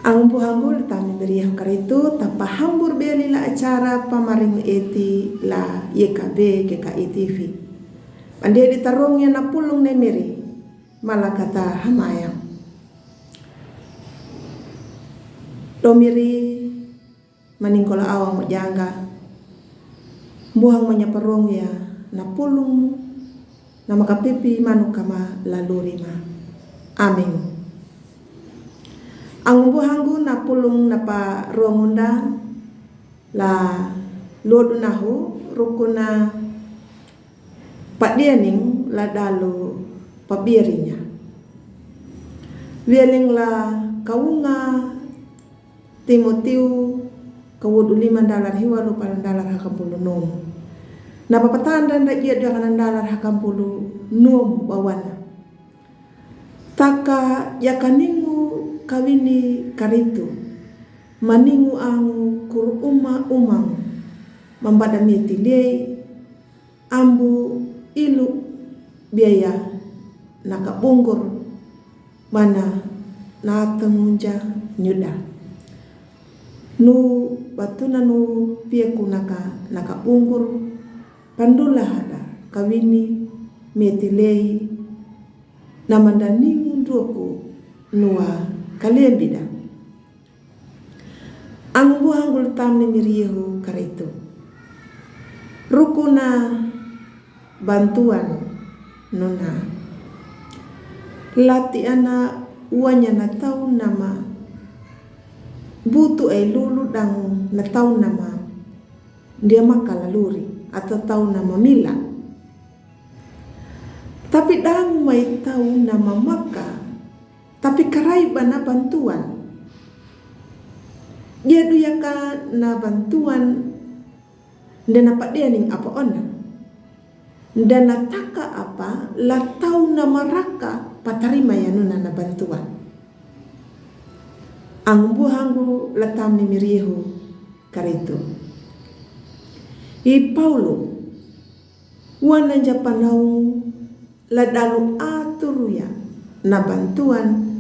Ang buhanggul tami beriah karitu tapa hambur beli la acara pamaring eti la YKB GKI TV. Pandia ditarungnya na pulung nemiri malah kata hamayang. Domiri maningkola awang majangga. Buhang menyaparong ya na pulung na makapipi manukama lalurima. Amin. Ang buhanggu na pulung na pa rongunda la lodu nahu rukuna padianing la dalu pabirinya. Wieling la kaunga Timotiu kawudu $5 hiwalu $8 hakampulu nom. Na papatanda na iya $2 hakampulu nom wawana. Taka yakaningu kawini karitu maningu angu kur umang mambada mitilei ambu ilu biaya nakabungkur mana na tengunja nyuda nu batuna nu pieku nakabungkur pandula hada kawini mitilei namandaningu nduku nuwa kalian bida. Ang buhanggul tam ni miriyehu karitu. Rukuna bantuan nona. Lati ana uanya na tau nama. Butu ay lulu dang na tau nama. Dia makalaluri atau tau nama mila. Tapi dang may tau nama maka. Tapi karai bana bantuan. Dia duyaka na bantuan dan apa dia ning apa ona. Dan nataka apa la tau na maraka patarima ya nuna na bantuan. Ang buhanggu latam ni mirihu karitu. I Paulo wana japanau la dalu aturuya na bantuan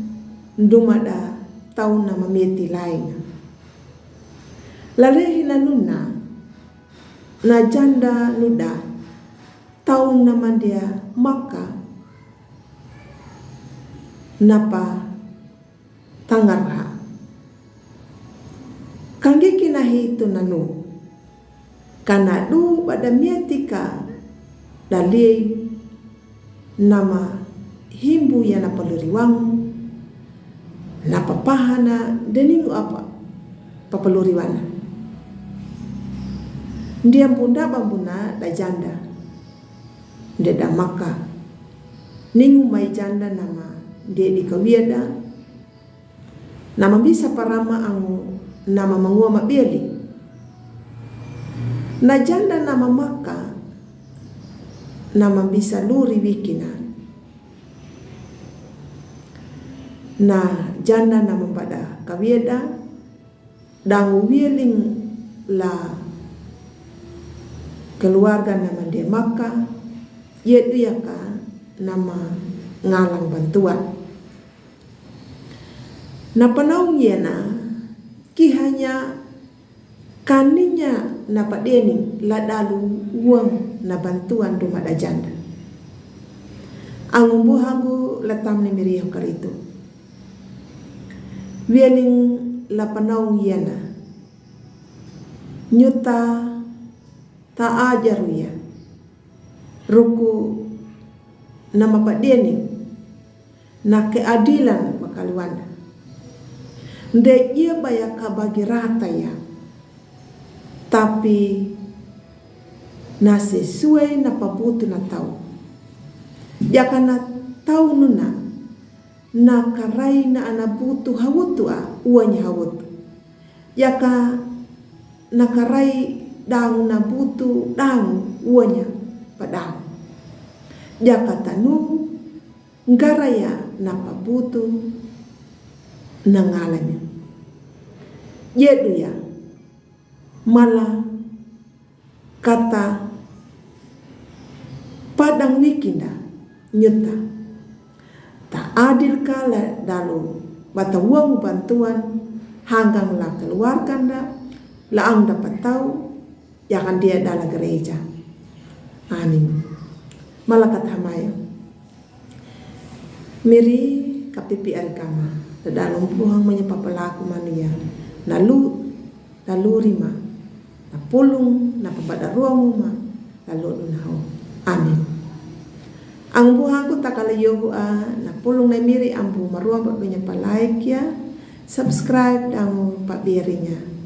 dumada tau na mameti lain. Lalehi na nuna na janda nuda tau na mandia maka napa tangarha. Kangge kinahi itu nanu kanadu pada mietika dalei nama himbu ya na paluriwang na papahana deningu apa papaluriwana dia bunda bambuna da janda dia da maka ningu mai janda nama dia di kawiada nama bisa parama angu nama mangua mabeli na janda nama maka nama bisa luri wikina na janda nama pada kawieda dangu wieling la keluarga nama dia maka yedu yaka nama ngalang bantuan na panaung yena ki hanya kaninya na padening la dalu uang na bantuan dumada janda ang buhangu latam ni miriyo karitu wieling la panaung yana nyuta ta ajaru ya ruku nama padening na keadilan makaliwana nde ia bayaka bagi rata ya tapi na sesuai na pabutu na tau jaka na tau nuna na karai na anabutu hawutu uanya hawutu yaka na karai dang na butu dang uanya padang jaka tanu ngaraya na pabutu na ngalanya yedu ya malah kata padang wikinda nyuta tak adil kala dalu bata uang bantuan hanggang la keluarkan da, laang dapat tahu, ya kan dia dalam gereja. Amin. Malakat hamayo. Miri kapipi argama, dalam buhang menyapa pelaku mania, lalu rima, na pulung na pabada ruang uma, lalu lunao. Amin. Ang buhang ko takalayo na pulong na miri ang bumaruang pagkanya pa like ya, subscribe ang pabirinya.